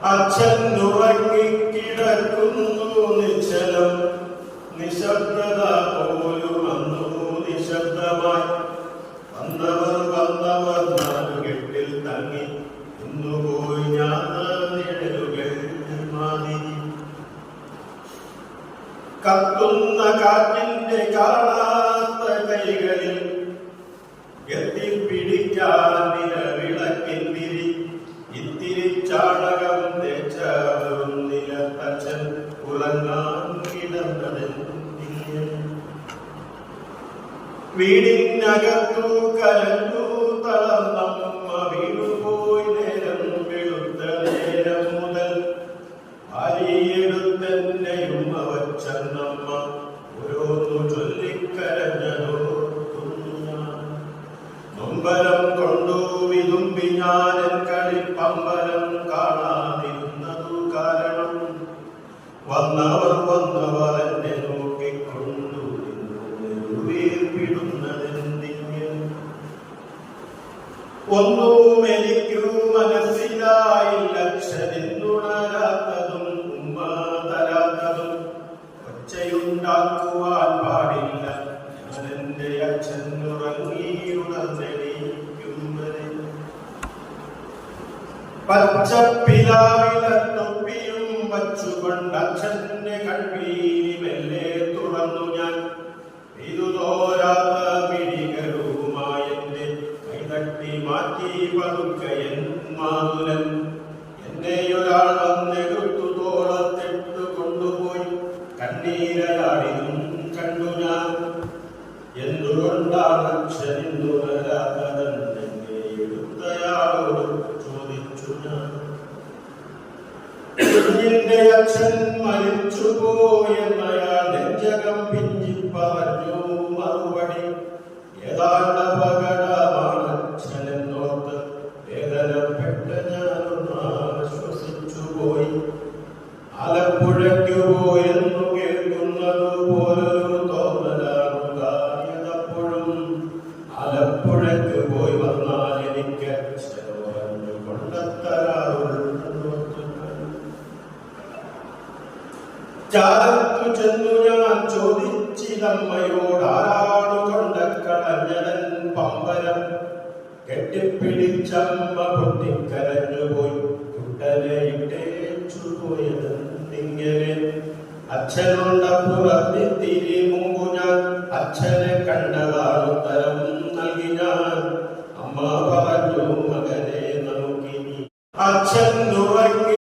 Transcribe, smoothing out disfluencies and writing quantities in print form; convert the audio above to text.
അച്ഛൻ ഉറങ്ങിക്കിടക്കുന്നു നിശ്ചലം, നിശബ്ദത പോലും അന്നു നിശബ്ദമായി. വന്നവർ നാലുകെട്ടിൽ തങ്ങി ഇന്നുപോയി ഞാൻ നിഴലുകൾ മാതിരി. കത്തുന്ന കാറ്റിന്റെ കാണാത്ത കൈകളിൽ എത്തിപ്പിടിക്കാൻ നിലവിളക്കിൻ തിരി. ഇത്തിരി ചാണകം തേച്ചൊന്നില അച്ഛൻ ഉറങ്ങാൻ കിടന്നതെന്തിന്. വീടിനകത്തു കലണ്ടു തളർന്നമ്മ വീണുപോയി. നേരം വെളുത്ത നേരം മുതൽ ഭാര്യയെടുത്തെന്നെയും അവച്ചന്നമ്മ ഓരോന്നു ചൊല്ലിക്കരഞ്ഞതോർക്കുന്നു ഞാൻ. നൊമ്പരം കൊണ്ടു വിതുമ്പി ഞാനൻ കളിപ്പമ്പരം കാണാതിരുന്നതു കാരണം വന്നവർ എന്നെ നോക്കിക്കൊണ്ടു വീർപ്പിടുന്നതെന്തിന്. ഒന്നും എനിക്കു മനസ്സിലായില്ല. അച്ഛനെന്നുണരാത്തതും ഉമ്മ തരാത്തതും ഒച്ചയുണ്ടാക്കുവാൻ പാടില്ല. ഞാനെന്റെ അച്ഛൻ ഉറങ്ങിയുണർന്നെണീക്കുമ്പരെ പച്ചപ്പിലാവില തൊപ്പിയും വച്ചുകൊണ്ട് അച്ഛന്റെ കൺവീരി മെല്ലെ തുറന്നു ഞാൻ. ഇതു തോരാത്ത പിടികളുമായി എന്റെ കൈതട്ടി മാറ്റി പതുക്കയൻ മാതുലൻ. എന്നെയൊരാൾ വന്നെടുത്തു തോളത്തിട്ടു കൊണ്ടുപോയി. കണ്ണീരയാടിയും കണ്ടു ഞാൻ. എന്തുകൊണ്ടാണ് അച്ഛനിന്നു വരാത്തതെന്നെ എടുത്തയാളോട് ചോദിച്ചു ഞാൻ. കുഞ്ഞിന്റെ അച്ഛൻ മരിച്ചുപോയെന്നയാൾ നെഞ്ചകം പിഞ്ചി പറഞ്ഞു മറുപടി. ഏതാണ്ട് അപകടമാണ് അച്ഛനെന്നോർത്ത് വേദനപ്പെട്ട് ഞാനൊന്ന് ആശ്വസിച്ചു പോയി. ആലപ്പുഴയ്ക്കു പോയെന്നു കേൾക്കുന്നത് പോലൊരു തോന്നലാണുണ്ടായതപ്പോഴും. ആലപ്പുഴയ്ക്ക് പോയി വന്നാൽ എനിക്ക് അച്ഛൻ പറഞ്ഞു കൊണ്ടെത്തരാറുള്ളതോർത്തു ഞാൻ. ചാരത്തു ചെന്നു ഞാൻ ചോദിച്ചിതമ്മയോട് ആരാണു കൊണ്ടക്കളഞ്ഞതൻ പമ്പരം. കെട്ടിപ്പിടിച്ചമ്മ പൊട്ടിക്കരഞ്ഞുപോയി. കുട്ടനെ ഇട്ടേച്ചു പോയതെന്തിങ്ങനെ. അച്ഛനുണ്ടപ്പുറത്തിരി മുമ്പു ഞാൻ അച്ഛനെ കണ്ടതാണുത്തരം